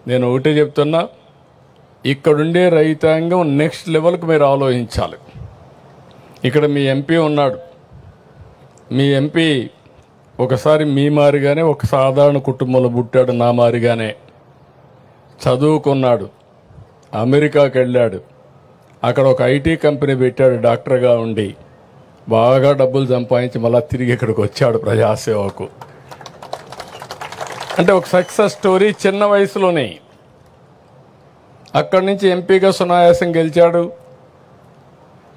నేను ఒకటే చెప్తున్నా, ఇక్కడుండే రైతాంగం నెక్స్ట్ లెవెల్కి మీరు ఆలోచించాలి. ఇక్కడ మీ ఎంపీ ఉన్నాడు. మీ ఎంపీ ఒకసారి మీ మారిగానే ఒక సాధారణ కుటుంబంలో పుట్టాడు, నా మారిగానే చదువుకున్నాడు, అమెరికాకి వెళ్ళాడు, అక్కడ ఒక ఐటీ కంపెనీ పెట్టాడు డాక్టర్గా ఉండి, బాగా డబ్బులు సంపాదించి మళ్ళీ తిరిగి ఇక్కడికి వచ్చాడు ప్రజాసేవకు. అంటే ఒక సక్సెస్ స్టోరీ చిన్న వయసులోనే. అక్కడి నుంచి ఎంపీగా సునాయాసం గెలిచాడు.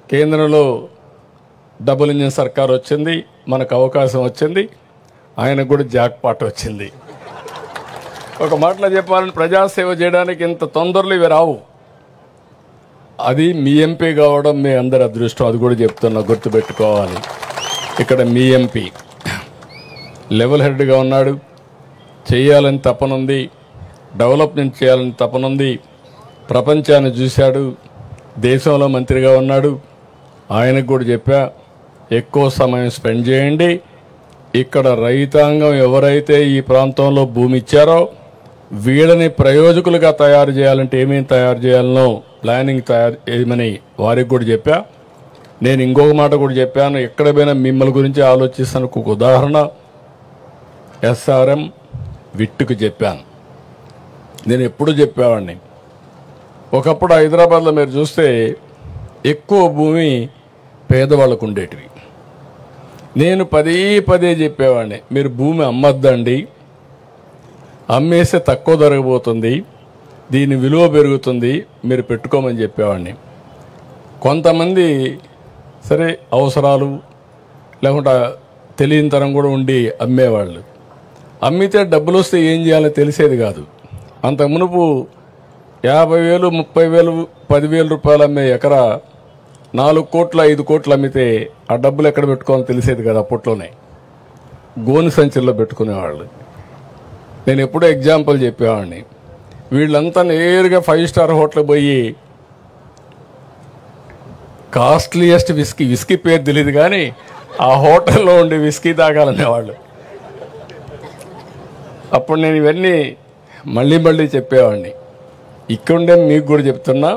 కేంద్రంలో డబుల్ ఇంజిన్ సర్కార్ వచ్చింది, మనకు అవకాశం వచ్చింది, ఆయనకు కూడా జాక్ పాట్ వచ్చింది. ఒక మాటలో చెప్పాలని ప్రజాసేవ చేయడానికి ఇంత తొందరలు ఇవి రావు. అది మీ ఎంపీ కావడం మీ అందరి అదృష్టం. అది కూడా చెప్తున్నా, గుర్తుపెట్టుకోవాలి. ఇక్కడ మీ ఎంపీ లెవెల్ హెడ్గా ఉన్నాడు, చేయాలని తపనుంది, డెవలప్మెంట్ చేయాలని తపనుంది, ప్రపంచాన్ని చూశాడు, దేశంలో మంత్రిగా ఉన్నాడు. ఆయనకు కూడా చెప్పా, ఎక్కువ సమయం స్పెండ్ చేయండి. ఇక్కడ రైతాంగం ఎవరైతే ఈ ప్రాంతంలో భూమి ఇచ్చారో వీళ్ళని ప్రయోజకులుగా తయారు చేయాలంటే ఏమేమి తయారు చేయాలనో ప్లానింగ్ తయారు చేయమని వారికి కూడా చెప్పా. నేను ఇంకొక మాట కూడా చెప్పాను, ఎక్కడ పోయినా మిమ్మల్ని గురించి ఆలోచిస్తాను. ఒక ఉదాహరణ ఎస్ఆర్ఎం విట్టుకు చెప్పాను. నేను ఎప్పుడూ చెప్పేవాడిని, ఒకప్పుడు హైదరాబాద్లో మీరు చూస్తే ఎక్కువ భూమి పేదవాళ్ళకు ఉండేటివి. నేను పదే పదే చెప్పేవాడిని, మీరు భూమి అమ్మద్దండి, అమ్మేస్తే తక్కువ ధరపోతుంది, దీని విలువ పెరుగుతుంది, మీరు పెట్టుకోమని చెప్పేవాడిని. కొంతమంది సరే అవసరాలు లేకుండా తెలియనితనం కూడా ఉండి అమ్మేవాళ్ళు. అమ్మితే డబ్బులు వస్తే ఏం చేయాలో తెలిసేది కాదు. అంత మునుపు 50,000, 30,000, 10,000 రూపాయలు అమ్మే ఎకరా 4 కోట్లు 5 కోట్లు అమ్మితే ఆ డబ్బులు ఎక్కడ పెట్టుకోవాలని తెలిసేది కదా. అప్పట్లోనే గోను సంచుల్లో పెట్టుకునేవాళ్ళు. నేను ఎప్పుడూ ఎగ్జాంపుల్ చెప్పేవాడిని, వీళ్ళంతా నేరుగా 5 స్టార్ హోటల్ పోయి కాస్ట్లీయెస్ట్ విస్కీ పేరు తెలియదు కానీ ఆ హోటల్లో ఉండి విస్కీ తాగాలనేవాళ్ళు. అప్పుడు నేను ఇవన్నీ మళ్ళీ చెప్పేవాడిని. ఇక్కడుండే మీకు కూడా చెప్తున్నా,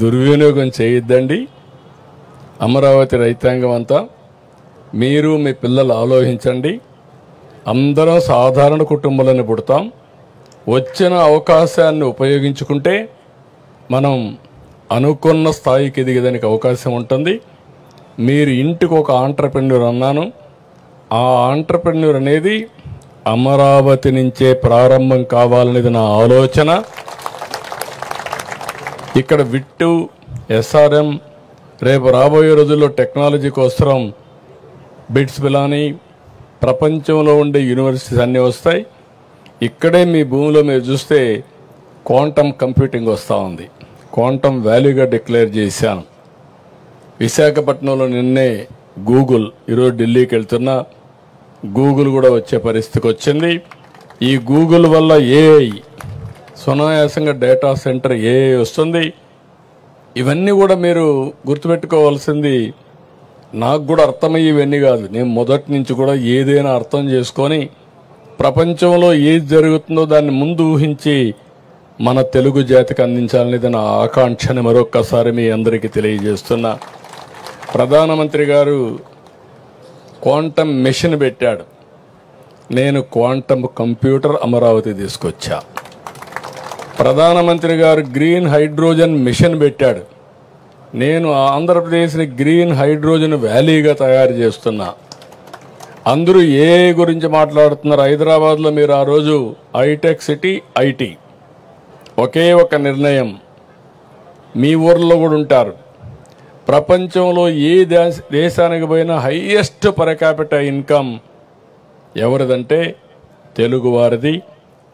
దుర్వినియోగం చేయొద్దండి. అమరావతి రైతాంగం అంతా మీరు మీ పిల్లలు ఆలోచించండి. అందరం సాధారణ కుటుంబాలను పుడతాం. వచ్చిన అవకాశాన్ని ఉపయోగించుకుంటే మనం అనుకున్న స్థాయికి ఎదిగేదానికి అవకాశం ఉంటుంది. మీరు ఇంటికి ఒక ఆంట్రప్రెన్యూర్ అన్నాను. ఆ ఆంట్రప్రెన్యూర్ అనేది అమరావతి నుంచే ప్రారంభం కావాలనేది నా ఆలోచన. ఇక్కడ విట్టు, ఎస్ఆర్ఎం, రేపు రాబోయే రోజుల్లో టెక్నాలజీ కోసం బిట్స్ పిలాని ప్రపంచంలో ఉండే యూనివర్సిటీస్ అన్నీ వస్తాయి. ఇక్కడే మీ భూమిలో మీరు చూస్తే క్వాంటమ్ కంప్యూటింగ్ వస్తూ ఉంది. క్వాంటమ్ వాల్యూగా డిక్లేర్ చేశాను. విశాఖపట్నంలో నిన్నే గూగుల్, ఈరోజు ఢిల్లీకి వెళ్తున్నా, గూగుల్ కూడా వచ్చే పరిస్థితికి వచ్చింది. ఈ గూగుల్ వల్ల ఏఐ సునాయాసంగా డేటా సెంటర్ ఏఐ వస్తుంది. ఇవన్నీ కూడా మీరు గుర్తుపెట్టుకోవాల్సింది. నాకు కూడా అర్థమయ్యి ఇవన్నీ కాదు, నేను మొదటి నుంచి కూడా ఏదైనా అర్థం చేసుకొని ప్రపంచంలో ఏది జరుగుతుందో దాన్ని ముందు ఊహించి మన తెలుగు జాతికి అందించాలనేది నా ఆకాంక్షని మరొక్కసారి మీ అందరికీ తెలియజేస్తున్నా. ప్రధానమంత్రి గారు క్వాంటమ్ మెషిన్ పెట్టాడు, నేను క్వాంటమ్ కంప్యూటర్ అమరావతి తీసుకొచ్చా. ప్రధానమంత్రి గారు గ్రీన్ హైడ్రోజన్ మిషన్ పెట్టాడు, నేను ఆంధ్రప్రదేశ్ని గ్రీన్ హైడ్రోజన్ వ్యాలీగా తయారు చేస్తున్నా. అందరూ ఏ గురించి మాట్లాడుతున్నారు. హైదరాబాద్లో మీరు ఆ రోజు హైటెక్ సిటీ, ఐటీ, ఒకే ఒక నిర్ణయం, మీ ఊర్లో కూడా ఉంటారు. ప్రపంచంలో ఏ దేశానికి పోయినా హైయెస్ట్ పర్ క్యాపిటల్ ఇన్కమ్ ఎవరిదంటే తెలుగువారిది.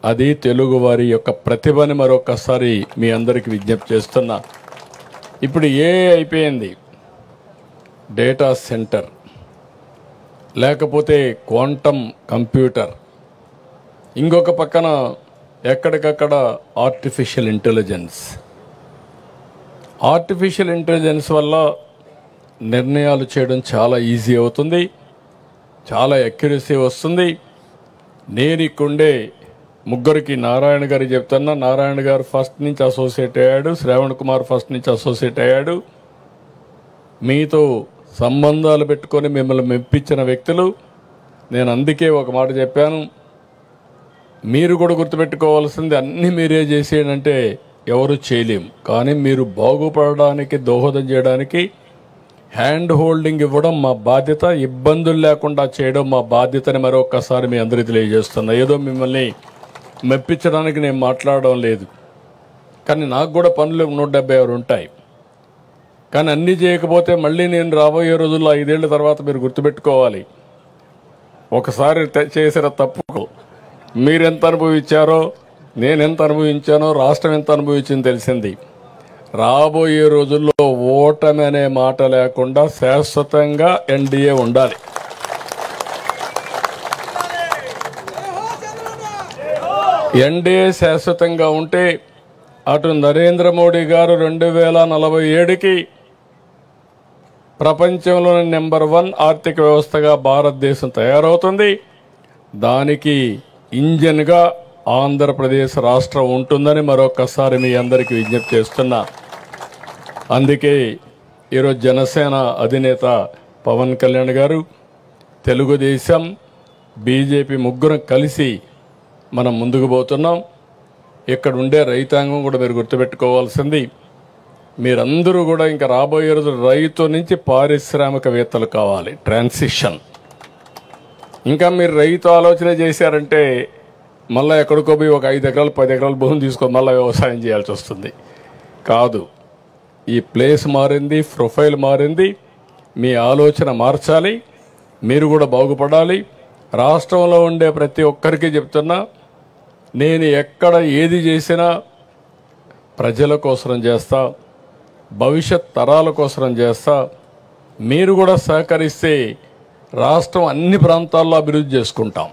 అది తెలుగువారి యొక్క ప్రతిభని మరొకసారి మీ అందరికీ విజ్ఞప్తి చేస్తున్నా. ఇప్పుడు ఏ అయిపోయింది, డేటా సెంటర్, లేకపోతే క్వాంటమ్ కంప్యూటర్, ఇంకొక పక్కన ఎక్కడికక్కడ ఆర్టిఫిషియల్ ఇంటెలిజెన్స్. ఆర్టిఫిషియల్ ఇంటెలిజెన్స్ వల్ల నిర్ణయాలు చేయడం చాలా ఈజీ అవుతుంది, చాలా అక్యురసీ వస్తుంది. నేను ఇక్కడే ముగ్గురికి నారాయణ గారు చెప్తున్నా. నారాయణ గారు ఫస్ట్ నుంచి అసోసియేట్ అయ్యాడు, శ్రావణ్ కుమార్ ఫస్ట్ నుంచి అసోసియేట్ అయ్యాడు. మీతో సంబంధాలు పెట్టుకొని మిమ్మల్ని మెప్పించిన వ్యక్తులు. నేను అందుకే ఒక మాట చెప్పాను, మీరు కూడా గుర్తుపెట్టుకోవాల్సింది అన్నీ మీరే చేసేయంటే ఎవరు చేయలేం, కానీ మీరు బాగుపడడానికి దోహదం చేయడానికి హ్యాండ్ హోల్డింగ్ ఇవ్వడం మా బాధ్యత, ఇబ్బందులు లేకుండా చేయడం మా బాధ్యతని మరొకసారి మీ అందరికీ తెలియజేస్తున్నా. ఏదో మిమ్మల్ని మెప్పించడానికి నేను మాట్లాడడం లేదు, కానీ నాకు కూడా పనులు 176 ఉంటాయి. కానీ అన్నీ చేయకపోతే మళ్ళీ నేను రాబోయే రోజుల్లో 5 ఏళ్ల తర్వాత మీరు గుర్తుపెట్టుకోవాలి, ఒకసారి చేసిన తప్పుకు మీరెంత అనుభవించారో, నేనెంత అనుభవించానో, రాష్ట్రం ఎంత అనుభవించింది తెలిసింది. రాబోయే రోజుల్లో ఓటమి అనే మాట లేకుండా శాశ్వతంగా ఎన్డీఏ ఉండాలి. ఎన్డీఏ శాశ్వతంగా ఉంటే అటు నరేంద్ర మోడీ గారు 2047కి ప్రపంచంలోని నెంబర్ 1 ఆర్థిక వ్యవస్థగా భారతదేశం తయారవుతుంది. దానికి ఇంజన్గా ఆంధ్రప్రదేశ్ రాష్ట్రం ఉంటుందని మరొకసారి మీ అందరికీ విజ్ఞప్తి చేస్తున్నా. అందుకే ఈరోజు జనసేన అధినేత పవన్ కళ్యాణ్ గారు, తెలుగుదేశం, బీజేపీ ముగ్గురం కలిసి మనం ముందుకు పోతున్నాం. ఇక్కడ ఉండే రైతాంగం కూడా మీరు గుర్తుపెట్టుకోవాల్సింది, మీరందరూ కూడా ఇంకా రాబోయే రోజు రైతు నుంచి పారిశ్రామికవేత్తలు కావాలి. ట్రాన్సిషన్. ఇంకా మీరు రైతు ఆలోచన చేశారంటే మళ్ళీ ఎక్కడికో పోయి ఒక 5 ఎకరాలు 10 ఎకరాలు భూమి తీసుకొని మళ్ళీ వ్యవసాయం చేయాల్సి వస్తుంది. కాదు, ఈ ప్లేస్ మారింది, ప్రొఫైల్ మారింది. మీ ఆలోచన మార్చాలి, మీరు కూడా బాగుపడాలి. రాష్ట్రంలో ఉండే ప్రతి ఒక్కరికి చెప్తున్నా, నేను ఎక్కడ ఏది చేసినా ప్రజల కోసం చేస్తా, భవిష్యత్ తరాల కోసం చేస్తా. మీరు కూడా సహకరిస్తే రాష్ట్రం అన్ని ప్రాంతాల్లో అభివృద్ధి చేసుకుంటాం.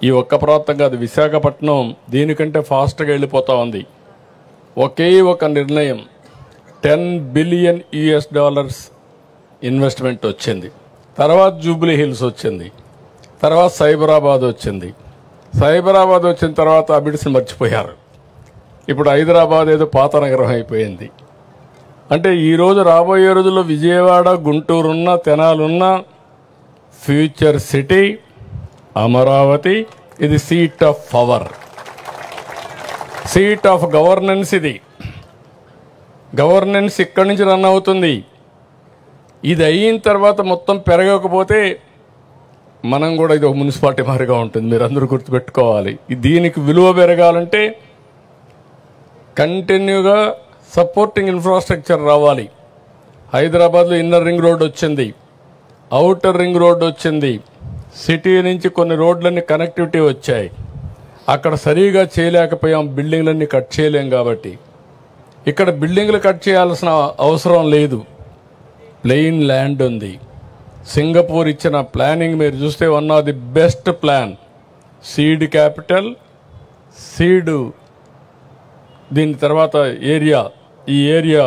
ఈ ఒక్క ప్రాంతం కాదు, విశాఖపట్నం దీనికంటే ఫాస్ట్గా వెళ్ళిపోతూ ఉంది. ఒకే ఒక నిర్ణయం, $10 బిలియన్ ఇన్వెస్ట్మెంట్ వచ్చింది. తర్వాత జూబ్లీ హిల్స్ వచ్చింది, తర్వాత సైబరాబాద్ వచ్చింది. సైబరాబాద్ వచ్చిన తర్వాత అబిడ్స్ని మర్చిపోయారు. ఇప్పుడు హైదరాబాద్ ఏదో పాత నగరం అయిపోయింది. అంటే ఈరోజు రాబోయే రోజుల్లో విజయవాడ, గుంటూరున్న, తెనాలున్న ఫ్యూచర్ సిటీ అమరావతి. ఇది seat of power, seat of governance. ఇది గవర్నెన్స్ ఇక్కడి నుంచి రన్ అవుతుంది. ఇది అయిన తర్వాత మొత్తం పెరగకపోతే మనం కూడా ఇది ఒక మున్సిపాలిటీ మారిగా ఉంటుంది. మీరు అందరూ గుర్తుపెట్టుకోవాలి. దీనికి విలువ పెరగాలంటే కంటిన్యూగా సపోర్టింగ్ ఇన్ఫ్రాస్ట్రక్చర్ రావాలి. హైదరాబాద్లో ఇన్నర్ రింగ్ రోడ్ వచ్చింది, ఔటర్ రింగ్ రోడ్ వచ్చింది, సిటీ నుంచి కొన్ని రోడ్లన్నీ కనెక్టివిటీ వచ్చాయి. అక్కడ సరిగా చేయలేకపోయాం, బిల్డింగ్లన్నీ కట్ చేయలేం. కాబట్టి ఇక్కడ బిల్డింగ్లు కట్ చేయాల్సిన అవసరం లేదు, ప్లెయిన్ ల్యాండ్ ఉంది. సింగపూర్ ఇచ్చిన ప్లానింగ్ మీరు చూస్తే one of the best plan. Seed capital, seed, దీని తర్వాత ఏరియా, ఈ ఏరియా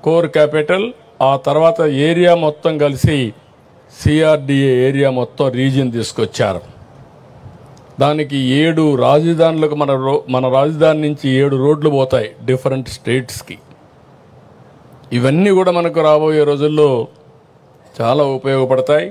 కోర్ క్యాపిటల్, ఆ తర్వాత ఏరియా మొత్తం కలిసి సిఆర్డిఏ ఏరియా మొత్తం రీజియన్ తీసుకొచ్చారు. దానికి 7 రాజధానులకు మన రాజధాని నుంచి 7 రోడ్లు పోతాయి డిఫరెంట్ స్టేట్స్కి. ఇవన్నీ కూడా మనకు రాబోయే రోజుల్లో చాలా ఉపయోగపడతాయి.